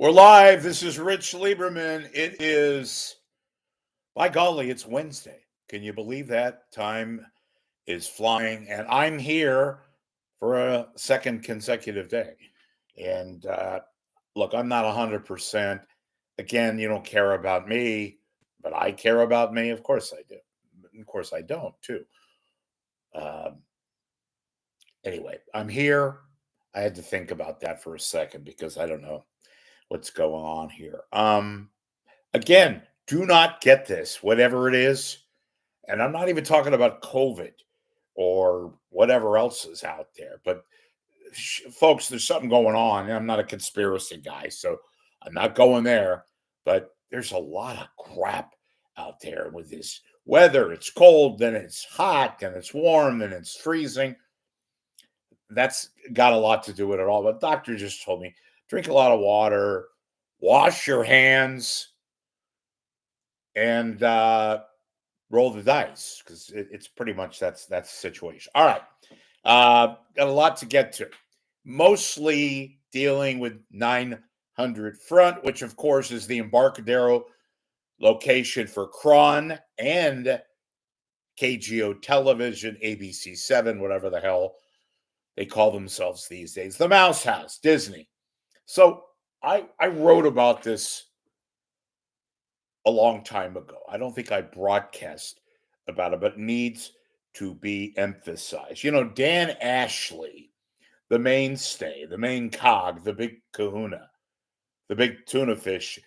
We're live. This is Rich Lieberman. It is, by golly, it's Wednesday. Can you believe that? Time is flying, and I'm here for a second consecutive day. And look, I'm not 100%. Again, you don't care about me, but I care about me. Of course I do. Of course I don't, too. Um, anyway, I'm here. I had to think about that for a second because I don't know what's going on here. Again, do not get this, whatever it is. And I'm not even talking about COVID or whatever else is out there. But folks, there's something going on. And I'm not a conspiracy guy, so I'm not going there. But there's a lot of crap out there with this weather. It's cold, then it's hot, then it's warm, then it's freezing. That's got a lot to do with it all. But doctor just told me drink a lot of water, wash your hands, and roll the dice because it's pretty much that's the situation. All right, got a lot to get to. Mostly dealing with 900 Front, which of course is the Embarcadero location for KRON and KGO Television, ABC7, whatever the hell they call themselves these days, the Mouse House, Disney. So I wrote about this a long time ago. I don't think I broadcast about it, but it needs to be emphasized. You know, Dan Ashley, the mainstay, the main cog, the big kahuna, the big tuna fish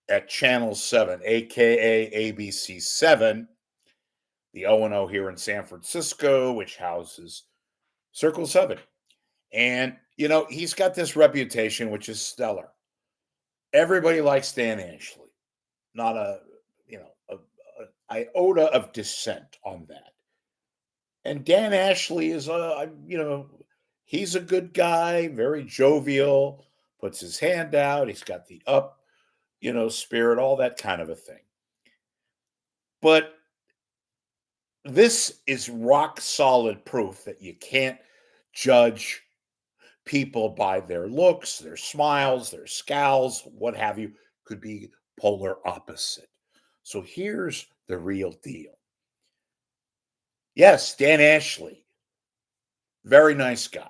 at Channel 7, aka ABC 7, the O&O here in San Francisco, which houses Circle 7. And, you know, he's got this reputation, which is stellar. Everybody likes Dan Ashley. Not a iota of dissent on that. And Dan Ashley is he's a good guy, very jovial, puts his hand out, he's got the up, spirit, all that kind of a thing. But this is rock solid proof that you can't judge people by their looks, their smiles, their scowls, what have you. Could be polar opposite. So here's the real deal. Yes, Dan Ashley, very nice guy.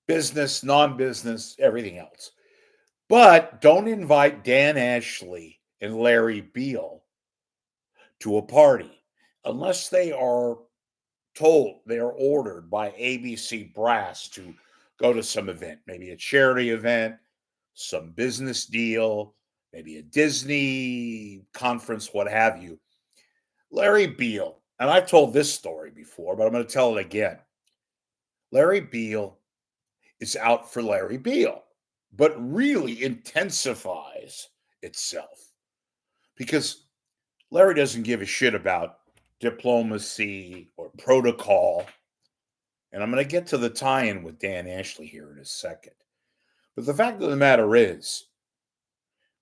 Business, non-business, everything else. But don't invite Dan Ashley and Larry Beil to a party unless they are told, they are ordered by ABC Brass to go to some event, maybe a charity event, some business deal, maybe a Disney conference, what have you. Larry Beil, and I've told this story before, but I'm going to tell it again. Larry Beil is out for Larry Beil, but really intensifies itself because Larry doesn't give a shit about diplomacy or protocol. And I'm going to get to the tie-in with Dan Ashley here in a second. But the fact of the matter is,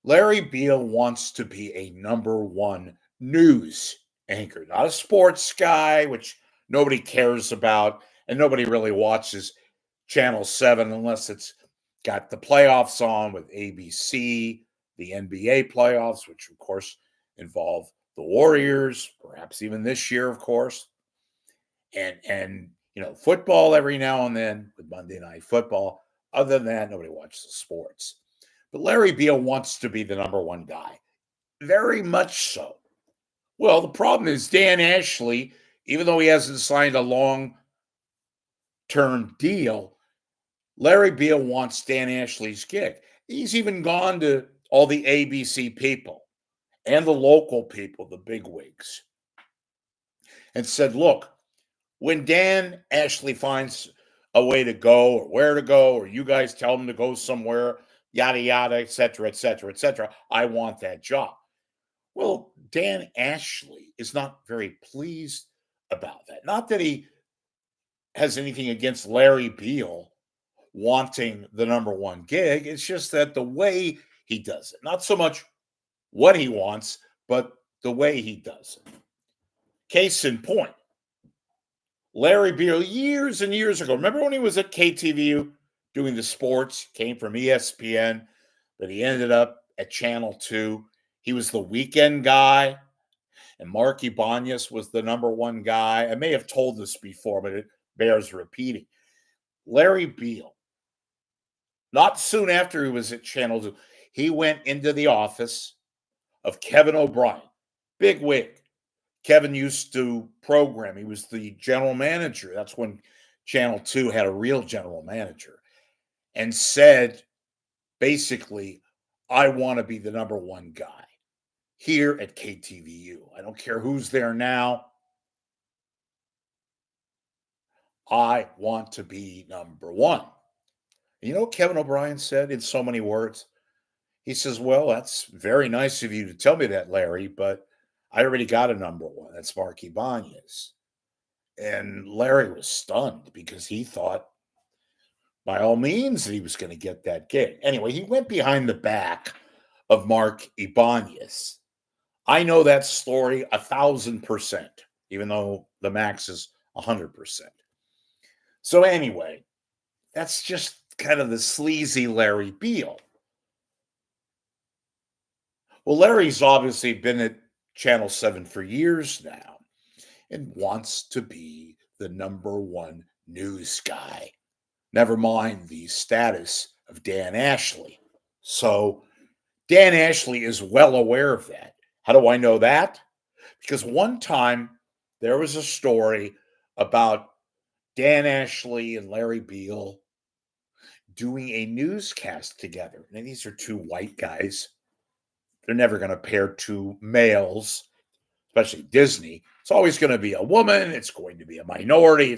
Larry Beil wants to be a number one news anchor, not a sports guy, which nobody cares about, and nobody really watches Channel 7 unless it's got the playoffs on with ABC, the NBA playoffs, which of course involve the Warriors, perhaps even this year, of course, and football every now and then with Monday Night Football. Other than that, nobody watches the sports. But Larry Beil wants to be the number one guy. Very much so. Well, the problem is Dan Ashley, even though he hasn't signed a long-term deal, Larry Beil wants Dan Ashley's gig. He's even gone to all the ABC people and the local people, the bigwigs, and said, look, when Dan Ashley finds a way to go or where to go, or you guys tell him to go somewhere, yada, yada, et cetera, et cetera, et cetera, I want that job. Well, Dan Ashley is not very pleased about that. Not that he has anything against Larry Beil wanting the number one gig. It's just that the way he does it, not so much what he wants, but the way he does it. Case in point, Larry Beil, years and years ago, remember when he was at KTVU? doing the sports, came from ESPN, but he ended up at Channel 2. He was the weekend guy, and Mark Ibanez was the number one guy. I may have told this before, but it bears repeating. Larry Beil, not soon after he was at Channel 2, he went into the office of Kevin O'Brien, big wig. Kevin used to program. He was the general manager. That's when Channel 2 had a real general manager, and said, basically, I want to be the number one guy here at KTVU. I don't care who's there now. I want to be number one. You know what Kevin O'Brien said in so many words? He says, well, that's very nice of you to tell me that, Larry, but I already got a number one. That's Mark Ibanez. And Larry was stunned because he thought, by all means, that he was going to get that gig. Anyway, he went behind the back of Mark Ibanez. I know that story 1,000%, even though the max is 100%. So anyway, that's just kind of the sleazy Larry Beil. Well, Larry's obviously been at Channel 7 for years now and wants to be the number one news guy. Never mind the status of Dan Ashley. So Dan Ashley is well aware of that. How do I know that? Because one time there was a story about Dan Ashley and Larry Beil doing a newscast together. Now, these are two white guys. They're never going to pair two males, especially Disney. It's always going to be a woman. It's going to be a minority.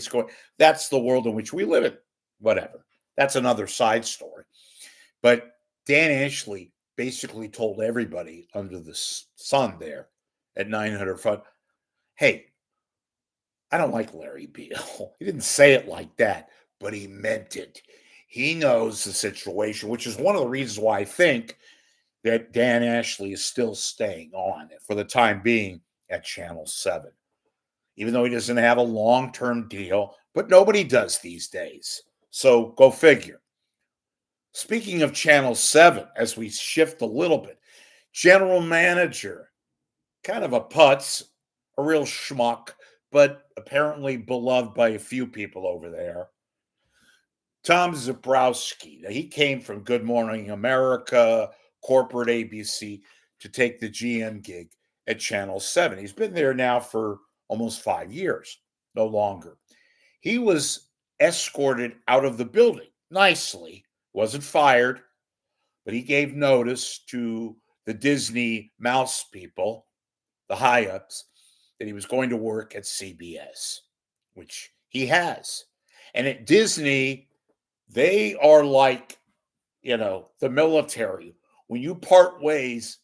That's the world in which we live in. Whatever. That's another side story. But Dan Ashley basically told everybody under the sun there at 900 Front, hey, I don't like Larry Beil. He didn't say it like that, but he meant it. He knows the situation, which is one of the reasons why I think that Dan Ashley is still staying on for the time being at Channel 7, even though he doesn't have a long-term deal, but nobody does these days. So go figure. Speaking of Channel 7, as we shift a little bit, general manager, kind of a putz, a real schmuck, but apparently beloved by a few people over there. Tom Ciborowski. Now, he came from Good Morning America, corporate ABC, to take the GM gig at Channel 7. He's been there now for almost 5 years, no longer. He was escorted out of the building nicely, wasn't fired, but he gave notice to the Disney mouse people, the high-ups, that he was going to work at CBS, which he has. And at Disney, they are like, the military. When you part ways,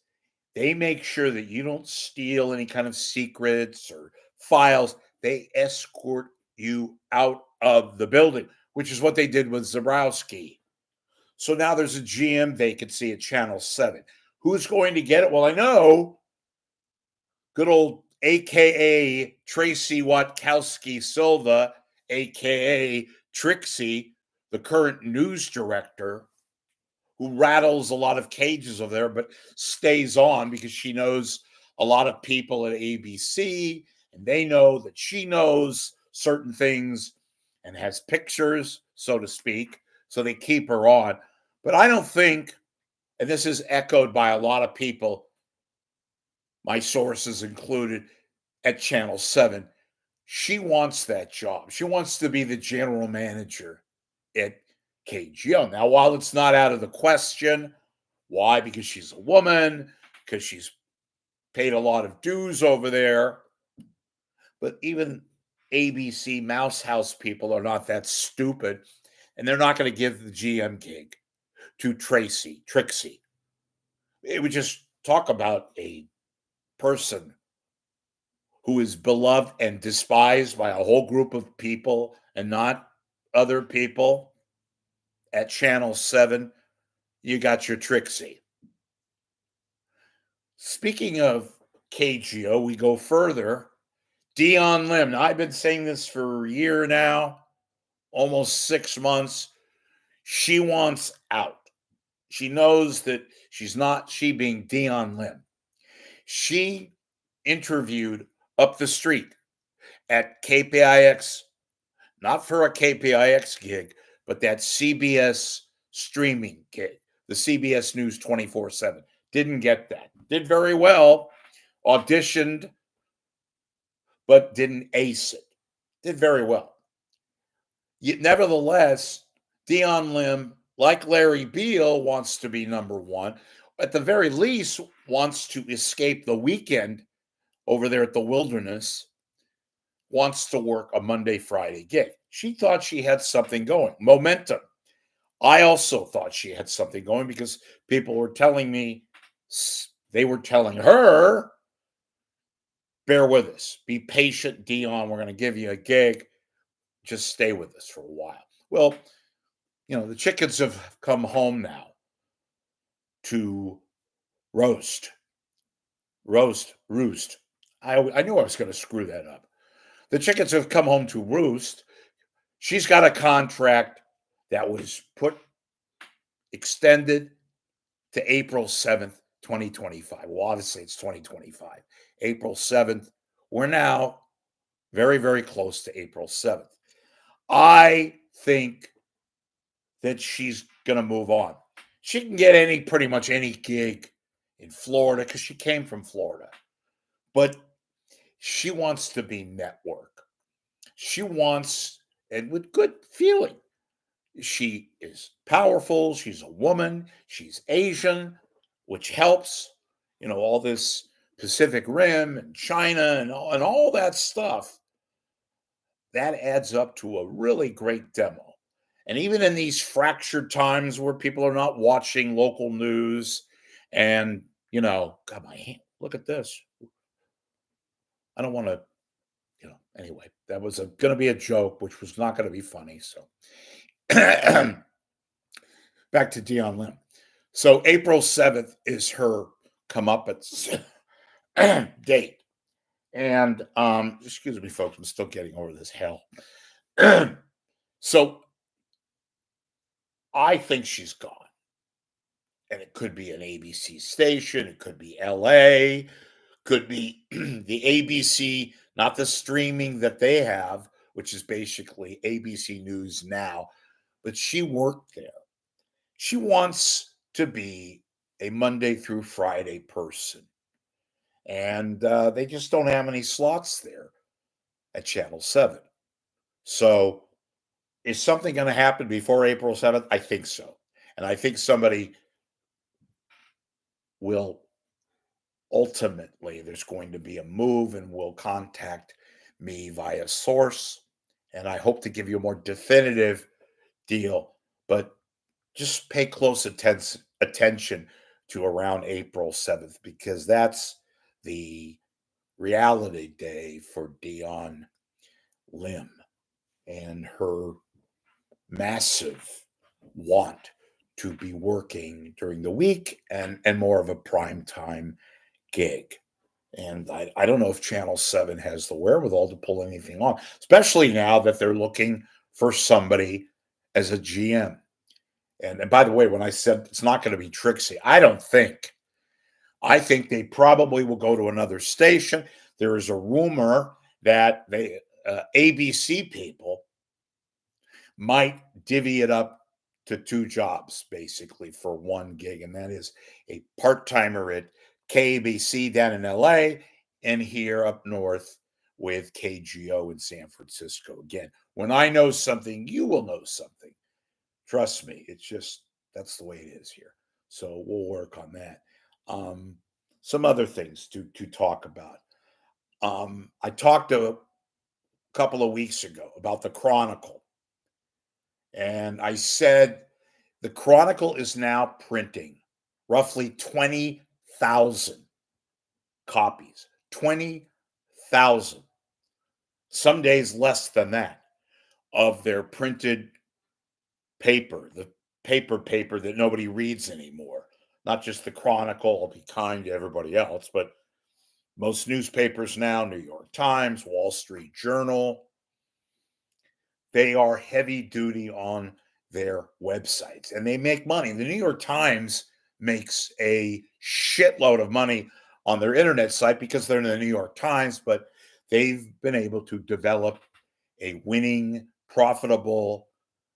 they make sure that you don't steal any kind of secrets or files. They escort you out of the building, which is what they did with Ciborowski. So now there's a GM vacancy at Channel 7. Who's going to get it? Well, I know good old AKA Tracy Watkowski Silva, AKA Trixie, the current news director, who rattles a lot of cages over there, but stays on because she knows a lot of people at ABC, and they know that she knows certain things and has pictures, so to speak, so they keep her on. But I don't think, and this is echoed by a lot of people, my sources included, at Channel 7, she wants that job. She wants to be the general manager at KGO. Now, while it's not out of the question, why? Because she's a woman, because she's paid a lot of dues over there. But even ABC Mouse House people are not that stupid, and they're not going to give the GM gig to Trixie. It would just talk about a person who is beloved and despised by a whole group of people and not other people. At Channel 7, you got your Trixie. Speaking of KGO, we go further. Dion Lim. Now, I've been saying this for a year now, almost 6 months. She wants out. She knows that she's not, she being Dion Lim. She interviewed up the street at KPIX, not for a KPIX gig, but that CBS streaming gig, the CBS News 24/7. Didn't get that. Did very well, auditioned, but didn't ace it. Did very well. Yet, nevertheless, Dion Lim, like Larry Beil, wants to be number one. At the very least, wants to escape the weekend over there at the Wilderness, wants to work a Monday, Friday gig. She thought she had something going, momentum. I also thought she had something going because people were telling me, they were telling her, bear with us, be patient, Dion. We're going to give you a gig. Just stay with us for a while. Well, the chickens have come home now to roost. I knew I was going to screw that up. The chickens have come home to roost. She's got a contract that was extended to April 7th, 2025. Well, obviously it's 2025. April 7th. We're now very, very close to April 7th. I think that she's going to move on. She can get pretty much any gig in Florida because she came from Florida. But she wants to be network. She wants, and with good feeling, she is powerful. She's a woman. She's Asian, which helps. All this Pacific Rim and China and all that stuff. That adds up to a really great demo. And even in these fractured times where people are not watching local news and, God, my hand, look at this. I don't want to, anyway, that was going to be a joke, which was not going to be funny. So back to Dion Lim. So April 7th is her comeuppance date. And excuse me, folks, I'm still getting over this hell. So I think she's gone. And it could be an ABC station, it could be LA, could be the ABC, not the streaming that they have, which is basically ABC News Now, but she worked there. She wants to be a Monday through Friday person. And they just don't have any slots there at Channel 7. So is something going to happen before April 7th? I think so. And I think somebody will ultimately, there's going to be a move and will contact me via source. And I hope to give you a more definitive deal, but just pay close attention to around April 7th, because that's the reality day for Dion Lim and her massive want to be working during the week and more of a prime time gig. And I don't know if Channel 7 has the wherewithal to pull anything off, especially now that they're looking for somebody as a GM. And by the way, when I said it's not going to be Trixie, I think they probably will go to another station. There is a rumor that they ABC people might divvy it up to two jobs basically for one gig, and that is a part-timer at KBC down in LA and here up north with KGO in San Francisco. Again, when I know something, you will know something. Trust me, it's just that's the way it is here. So we'll work on that. Some other things to talk about. I talked a couple of weeks ago about the Chronicle, and I said the Chronicle is now printing roughly 20,000 copies. 20,000. Some days less than that of their printed paper, the paper that nobody reads anymore. Not just the Chronicle, I'll be kind to everybody else, but most newspapers now, New York Times, Wall Street Journal, they are heavy duty on their websites, and they make money. The New York Times makes a shitload of money on their internet site because they're in the New York Times, but they've been able to develop a winning, profitable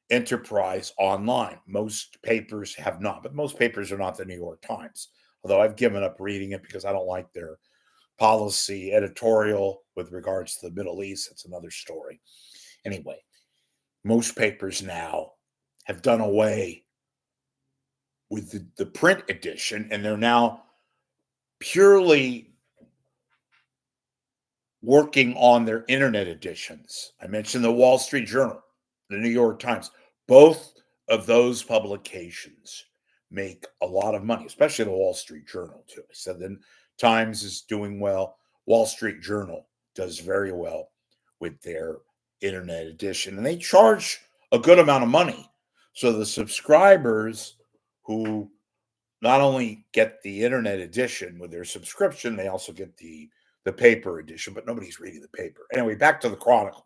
enterprise online. Most papers have not, but most papers are not the New York Times. Although I've given up reading it because I don't like their policy editorial with regards to the Middle East. That's another story. Anyway, most papers now have done away with the print edition, and they're now purely working on their internet editions. I mentioned the Wall Street Journal, the New York Times. Both of those publications make a lot of money, especially the Wall Street Journal, too. I said the Times is doing well. Wall Street Journal does very well with their internet edition, and they charge a good amount of money. So the subscribers who not only get the internet edition with their subscription, they also get the paper edition, but nobody's reading the paper. Anyway, back to the Chronicle.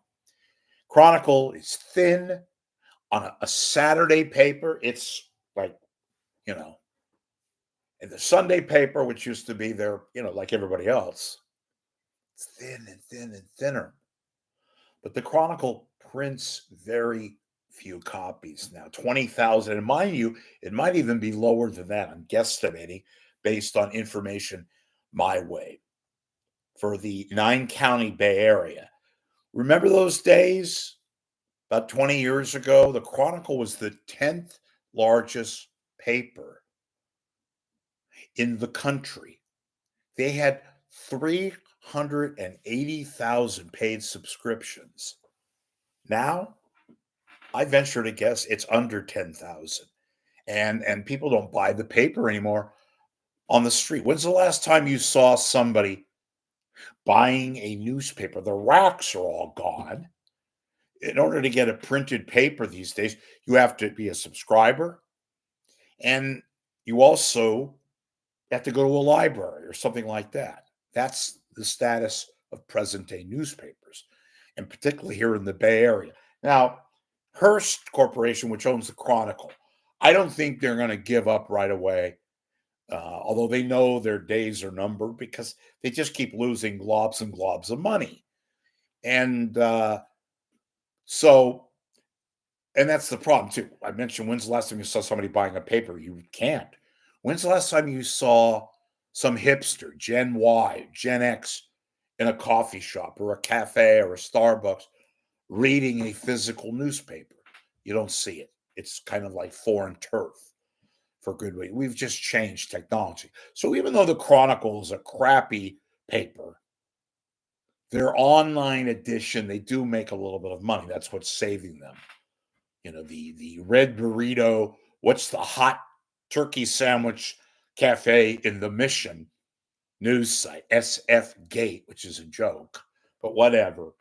Chronicle is thin on a Saturday paper. It's like, you know, in the Sunday paper, which used to be there, like everybody else, it's thin and thin and thinner. But the Chronicle prints very few copies now, 20,000. And mind you, it might even be lower than that. I'm guesstimating based on information my way for the 9-county Bay Area. Remember those days? About 20 years ago, the Chronicle was the 10th largest paper in the country. They had 380,000 paid subscriptions. Now, I venture to guess it's under 10,000. And people don't buy the paper anymore on the street. When's the last time you saw somebody buying a newspaper? The racks are all gone. In order to get a printed paper these days, you have to be a subscriber, and you also have to go to a library or something like that. That's the status of present day newspapers, and particularly here in the Bay Area. Now, Hearst Corporation, which owns the Chronicle, I don't think they're going to give up right away, although they know their days are numbered because they just keep losing globs and globs of money. And and that's the problem too. I mentioned, when's the last time you saw somebody buying a paper? You can't. When's the last time you saw some hipster, Gen Y, Gen X, in a coffee shop or a cafe or a Starbucks reading a physical newspaper? You don't see it. It's kind of like foreign turf for good reason. We've just changed technology. So even though the Chronicle is a crappy paper, their online edition, they do make a little bit of money. That's what's saving them. The red burrito, what's the hot turkey sandwich cafe in the Mission news site, SF Gate, which is a joke, but whatever.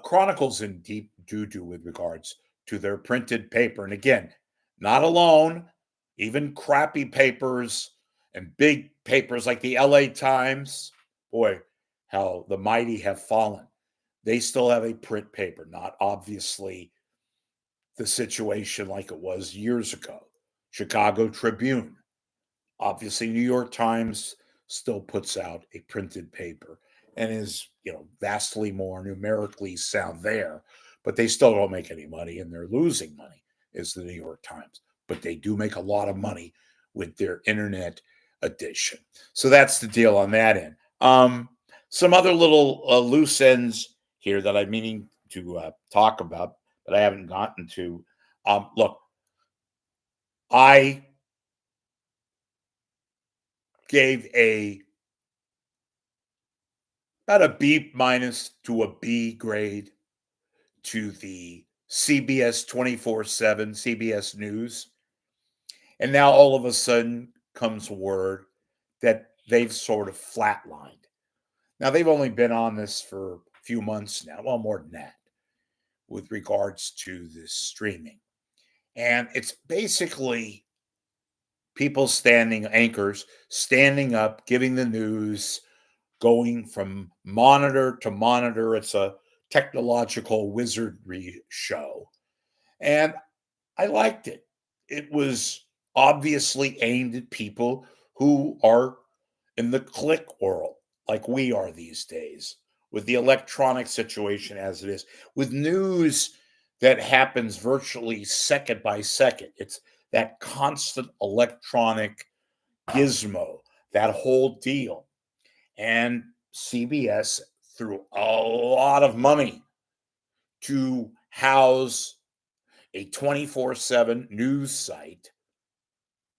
Chronicles in deep doo-doo with regards to their printed paper. And again, not alone, even crappy papers and big papers like the LA Times, boy, how the mighty have fallen. They still have a print paper, not obviously the situation like it was years ago. Chicago Tribune, obviously New York Times still puts out a printed paper and is, vastly more numerically sound there, but they still don't make any money and they're losing money, is the New York Times. But they do make a lot of money with their internet edition. So that's the deal on that end. Some other little loose ends here that I'm meaning to talk about, but I haven't gotten to. Look, I gave about a B minus to a B grade to the CBS 24/7, CBS News. And now all of a sudden comes word that they've sort of flatlined. Now, they've only been on this for a few months now, well, more than that, with regards to this streaming. And it's basically people anchors standing up, giving the news, going from monitor to monitor. It's a technological wizardry show. And I liked it. It was obviously aimed at people who are in the click world, like we are these days, with the electronic situation as it is, with news that happens virtually second by second. It's that constant electronic gizmo, that whole deal. And CBS threw a lot of money to house a 24/7 news site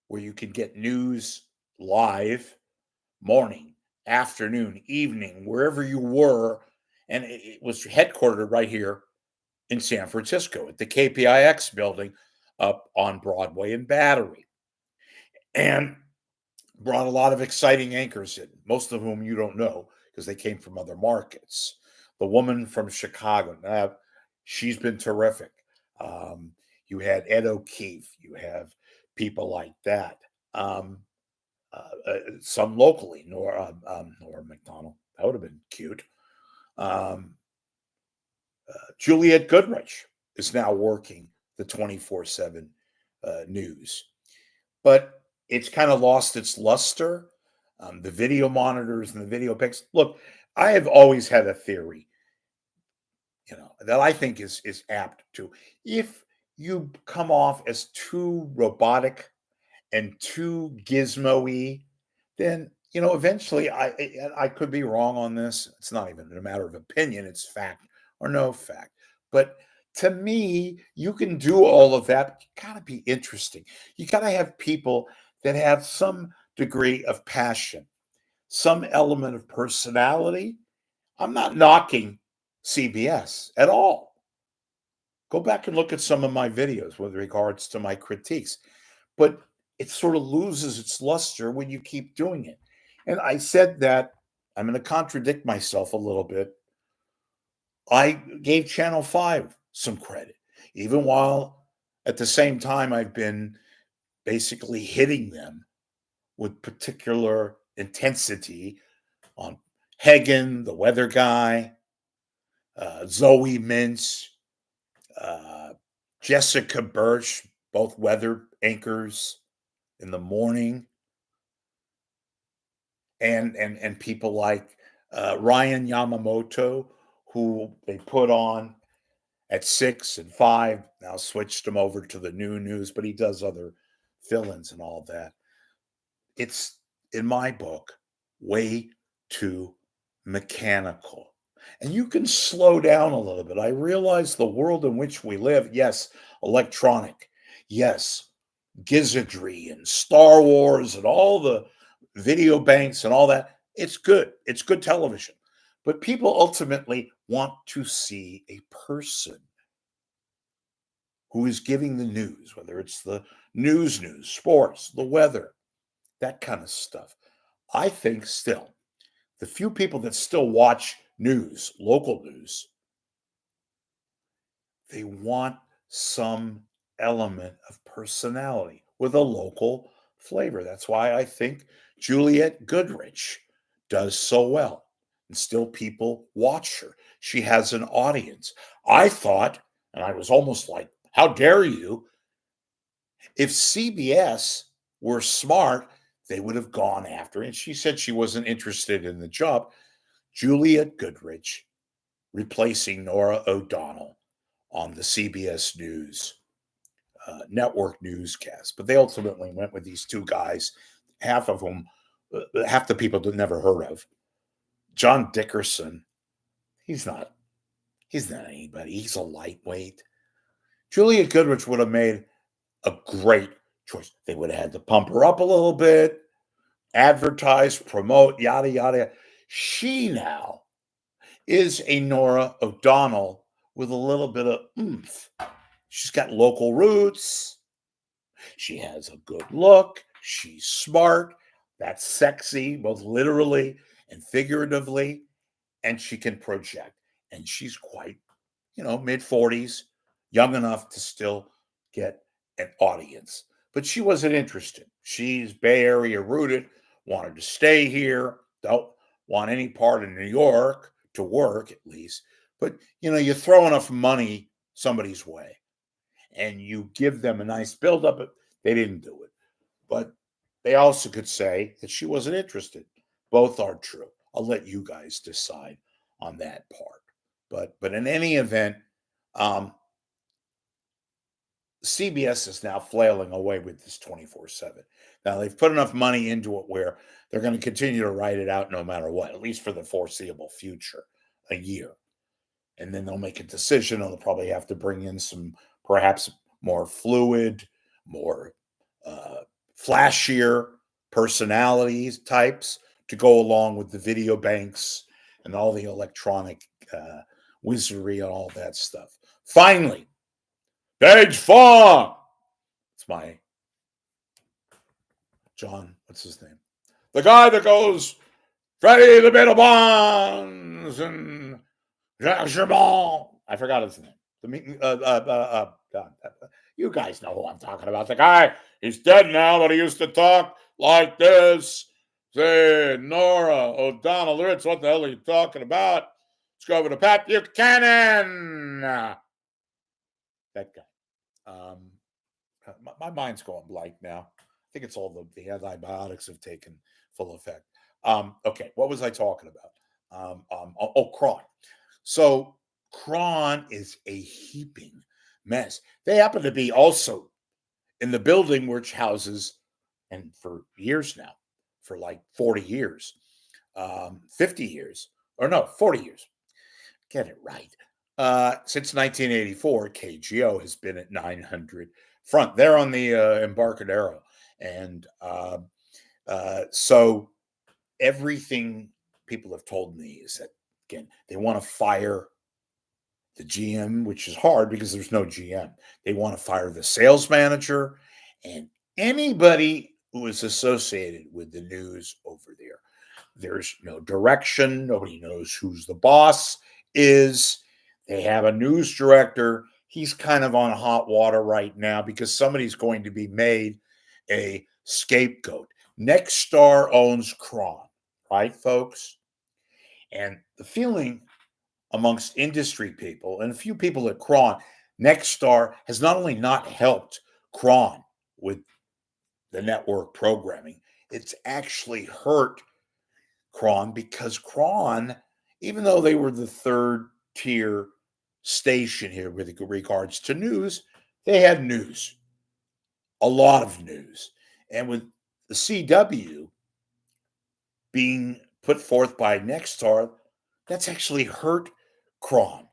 where you could get news live morning, afternoon, evening, wherever you were. And it was headquartered right here in San Francisco at the KPIX building up on Broadway and Battery. And brought a lot of exciting anchors in, most of whom you don't know because they came from other markets. The woman from Chicago, she's been terrific. Um, you had Ed O'Keefe, you have people like that. Some locally, Nora McDonald, that would have been cute. Um, Juliette Goodrich is now working the 24/7 news, but it's kind of lost its luster. The video monitors and the video pics. Look, I have always had a theory, that I think is apt to. If you come off as too robotic and too gizmo-y, then eventually I could be wrong on this. It's not even a matter of opinion; it's fact or no fact. But to me, you can do all of that. But you gotta be interesting. You gotta have people that have some degree of passion, some element of personality. I'm not knocking CBS at all. Go back and look at some of my videos with regards to my critiques. But it sort of loses its luster when you keep doing it. And I said that I'm going to contradict myself a little bit. I gave Channel 5 some credit, even while at the same time I've been basically hitting them with particular intensity on Hagen, the weather guy, Zoe Mintz, uh, Jessica Birch, both weather anchors in the morning, and people like Ryan Yamamoto, who they put on at 6 and 5. Now switched him over to the new news, but he does other fill-ins and all that. It's, in my book, way too mechanical. And you can slow down a little bit. I realize the world in which we live, yes, electronic, yes, gizardry and Star Wars and all the video banks and all that. It's good. It's good television. But people ultimately want to see a person who is giving the news, whether it's the news, sports, the weather, that kind of stuff. I think still, the few people that still watch news, local news, they want some element of personality with a local flavor. That's why I think Juliette Goodrich does so well. And still people watch her. She has an audience. I thought, and I was almost like, how dare you? If CBS were smart, they would have gone after it. And she said she wasn't interested in the job. Juliette Goodrich replacing Nora O'Donnell on the CBS News network newscast. But they ultimately went with these two guys, half of whom, half the people that never heard of. John Dickerson, he's not anybody. He's a lightweight. Juliette Goodrich would have made a great choice. They would have had to pump her up a little bit, advertise, promote, yada, yada. She now is a Nora O'Donnell with a little bit of oomph. She's got local roots. She has a good look. She's smart. That's sexy, both literally and figuratively. And she can project. And she's quite, mid 40s, young enough to still get an audience. But she wasn't interested. She's Bay Area rooted, wanted to stay here, don't want any part of New York to work, at least. But, you throw enough money somebody's way. and you give them a nice buildup, they didn't do it. But they also could say that she wasn't interested. Both are true. I'll let you guys decide on that part. But in any event, CBS is now flailing away with this 24/7. Now they've put enough money into it where they're going to continue to write it out no matter what, at least for the foreseeable future, a year. And then they'll make a decision. They'll probably have to bring in some perhaps more fluid, more flashier personalities types to go along with the video banks and all the electronic wizardry and all that stuff. Finally, page 4. It's my John, what's his name? The guy that goes, Freddie the Beetle Bonds and Jacques Germain. I forgot his name. God, you guys know who I'm talking about. The guy, he's dead now, but he used to talk like this. Say, Nora O'Donnell Ritz, what the hell are you talking about? Let's go over to Pat Buchanan. That guy. My mind's going blank now. I think it's all the antibiotics have taken full effect. Okay, what was I talking about? KRON. So KRON is a heaping mess. They happen to be also in the building which houses, and for years now, for like 40 years, 50 years, or no, 40 years. Get it right. Since 1984, KGO has been at 900 front. They're on the Embarcadero. And so everything people have told me is that, again, they want to fire the GM, which is hard because there's no GM. They want to fire the sales manager and anybody who is associated with the news over there. There's no direction. Nobody knows who's the boss is. They have a news director. He's kind of on hot water right now because somebody's going to be made a scapegoat. Nexstar owns KRON, right, folks? And the feeling amongst industry people and a few people at KRON, Nexstar has not only not helped KRON with the network programming, it's actually hurt KRON because KRON, even though they were the third tier station here with regards to news, they had news, a lot of news. And with the CW being put forth by Nexstar, that's actually hurt KRON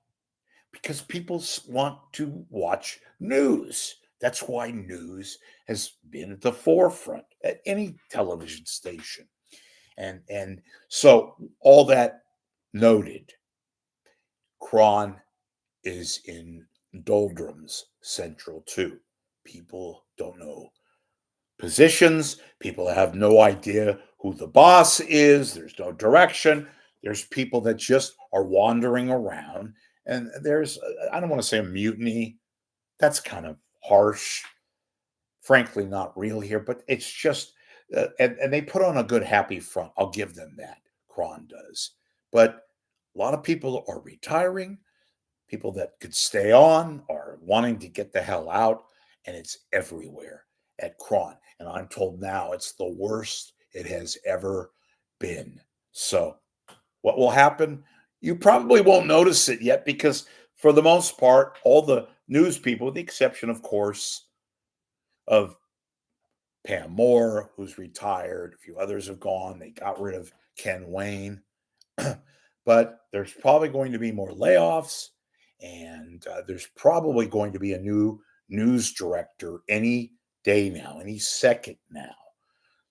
because people want to watch news. That's why news has been at the forefront at any television station. And so all that noted, KRON is in doldrums central too. People don't know positions. People have no idea who the boss is. There's no direction. There's people that just are wandering around. And there's, I don't want to say a mutiny. That's kind of harsh. Frankly, not real here, but it's just, and they put on a good, happy front. I'll give them that. KRON does. But a lot of people are retiring. People that could stay on are wanting to get the hell out. And it's everywhere at KRON. And I'm told now it's the worst it has ever been. So what will happen? You probably won't notice it yet because for the most part, all the news people, with the exception, of course, of Pam Moore, who's retired, a few others have gone. They got rid of Ken Wayne. But there's probably going to be more layoffs, and there's probably going to be a new news director any day now, any second now.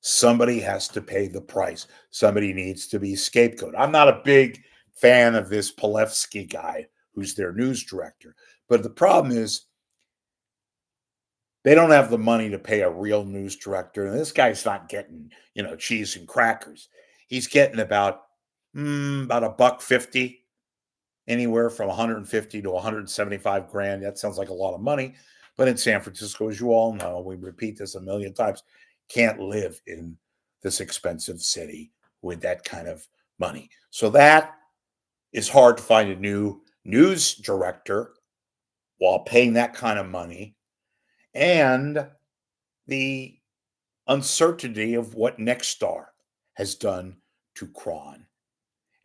Somebody has to pay the price. Somebody needs to be scapegoat. I'm not a big fan of this Palevsky guy who's their news director. But the problem is they don't have the money to pay a real news director. And this guy's not getting, cheese and crackers. He's getting about $150, anywhere from 150 to 175 grand. That sounds like a lot of money. But in San Francisco, as you all know, we repeat this a million times, can't live in this expensive city with that kind of money. So that is hard to find a new news director while paying that kind of money and the uncertainty of what Nexstar has done to KRON.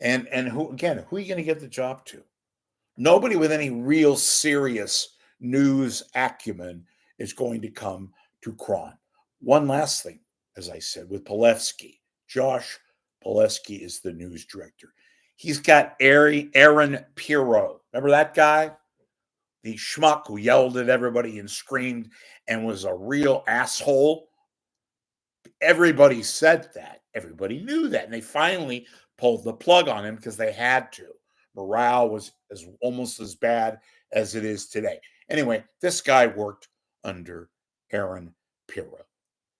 And who are you going to get the job to? Nobody with any real serious news acumen is going to come to KRON. One last thing, as I said, with Palevsky. Josh Palevsky is the news director. He's got Aaron Pirro. Remember that guy? The schmuck who yelled at everybody and screamed and was a real asshole. Everybody said that. Everybody knew that. And they finally pulled the plug on him because they had to. Morale was almost as bad as it is today. Anyway, this guy worked under Aaron Pirro.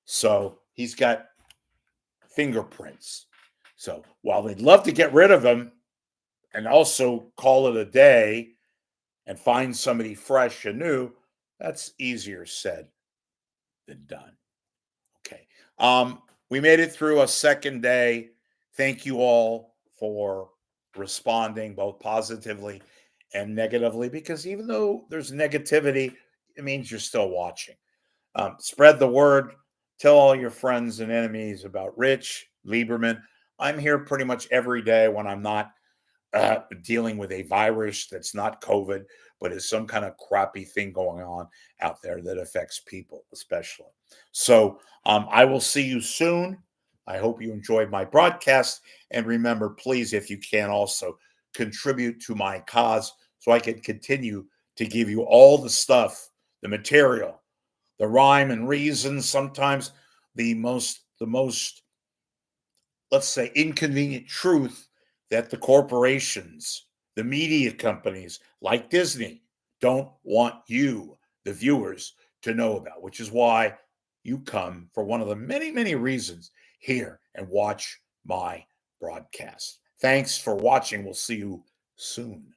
So he's got fingerprints. So while they'd love to get rid of him and also call it a day and find somebody fresh and new, that's easier said than done. Okay. We made it through a second day. Thank you all for responding both positively and negatively, because even though there's negativity, it means you're still watching. Spread the word. Tell all your friends and enemies about Rich Lieberman. I'm here pretty much every day when I'm not dealing with a virus that's not COVID, but is some kind of crappy thing going on out there that affects people, especially. So I will see you soon. I hope you enjoyed my broadcast. And remember, please, if you can, also contribute to my cause so I can continue to give you all the stuff, the material, the rhyme and reason, sometimes the most, let's say, inconvenient truth that the corporations, the media companies like Disney, don't want you, the viewers, to know about, which is why you come for one of the many, many reasons here and watch my broadcast. Thanks for watching. We'll see you soon.